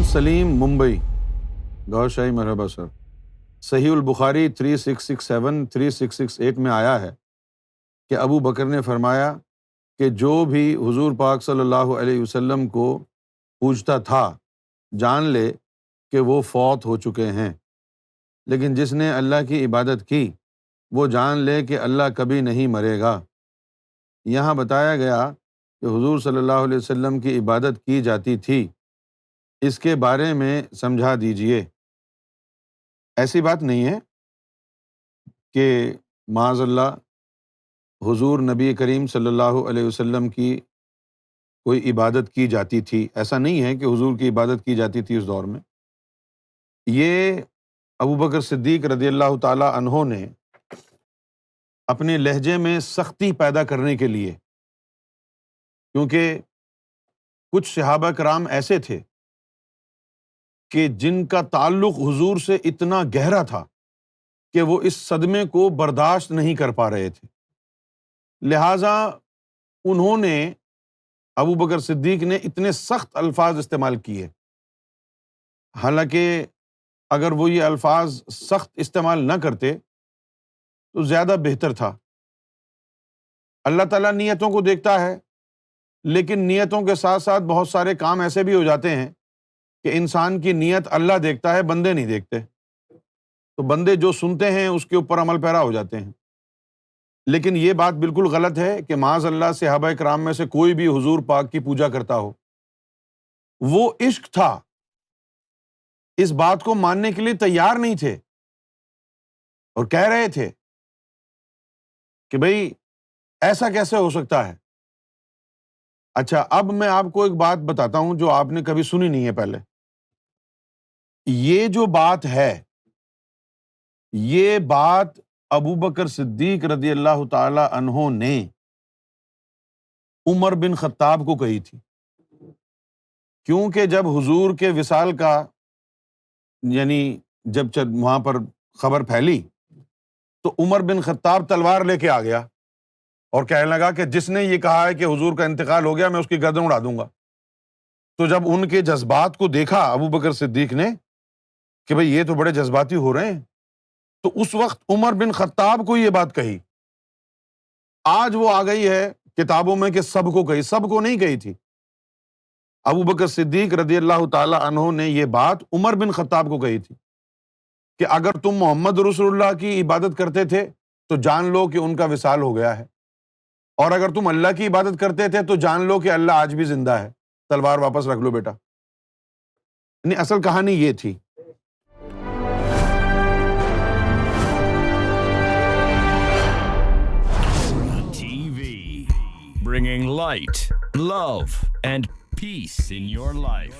عثمان سلیم ممبئی، گور شاہی مرحبا سر۔ صحیح البخاری 3667 3668 میں آیا ہے کہ ابو بکر نے فرمایا کہ جو بھی حضور پاک صلی اللہ علیہ وسلم کو پوجتا تھا جان لے کہ وہ فوت ہو چکے ہیں، لیکن جس نے اللہ کی عبادت کی وہ جان لے کہ اللہ کبھی نہیں مرے گا۔ یہاں بتایا گیا کہ حضور صلی اللہ علیہ وسلم کی عبادت کی جاتی تھی، اس کے بارے میں سمجھا دیجئے۔ ایسی بات نہیں ہے کہ معاذ اللہ حضور نبی کریم صلی اللہ علیہ وسلم کی کوئی عبادت کی جاتی تھی، ایسا نہیں ہے کہ حضور کی عبادت کی جاتی تھی اس دور میں۔ یہ ابو بکر صدیق رضی اللہ تعالی عنہ نے اپنے لہجے میں سختی پیدا کرنے کے لیے، کیونکہ کچھ صحابہ کرام ایسے تھے کہ جن کا تعلق حضور سے اتنا گہرا تھا کہ وہ اس صدمے کو برداشت نہیں کر پا رہے تھے، لہٰذا انہوں نے ابو بکر صدیق نے اتنے سخت الفاظ استعمال کیے، حالانکہ اگر وہ یہ الفاظ سخت استعمال نہ کرتے تو زیادہ بہتر تھا۔ اللہ تعالیٰ نیتوں کو دیکھتا ہے، لیکن نیتوں کے ساتھ ساتھ بہت سارے کام ایسے بھی ہو جاتے ہیں کہ انسان کی نیت اللہ دیکھتا ہے، بندے نہیں دیکھتے، تو بندے جو سنتے ہیں اس کے اوپر عمل پیرا ہو جاتے ہیں۔ لیکن یہ بات بالکل غلط ہے کہ معاذ اللہ صحابہ کرام میں سے کوئی بھی حضور پاک کی پوجا کرتا ہو۔ وہ عشق تھا، اس بات کو ماننے کے لیے تیار نہیں تھے اور کہہ رہے تھے کہ بھئی ایسا کیسے ہو سکتا ہے۔ اچھا، اب میں آپ کو ایک بات بتاتا ہوں جو آپ نے کبھی سنی نہیں ہے پہلے۔ یہ جو بات ہے، یہ بات ابو بکر صدیق رضی اللہ تعالی عنہ نے عمر بن خطاب کو کہی تھی، کیونکہ جب حضور کے وصال کا یعنی جب وہاں پر خبر پھیلی تو عمر بن خطاب تلوار لے کے آ گیا اور کہنے لگا کہ جس نے یہ کہا ہے کہ حضور کا انتقال ہو گیا میں اس کی گردن اڑا دوں گا۔ تو جب ان کے جذبات کو دیکھا ابو بکر صدیق نے کہ بھئی یہ تو بڑے جذباتی ہو رہے ہیں، تو اس وقت عمر بن خطاب کو یہ بات کہی۔ آج وہ آ گئی ہے کتابوں میں کہ سب کو کہی، سب کو نہیں کہی تھی۔ ابو بکر صدیق رضی اللہ تعالی عنہ نے یہ بات عمر بن خطاب کو کہی تھی کہ اگر تم محمد رسول اللہ کی عبادت کرتے تھے تو جان لو کہ ان کا وصال ہو گیا ہے، اور اگر تم اللہ کی عبادت کرتے تھے تو جان لو کہ اللہ آج بھی زندہ ہے، تلوار واپس رکھ لو بیٹا۔ یعنی اصل کہانی یہ تھی۔ TV, bringing light, love, and peace in your life.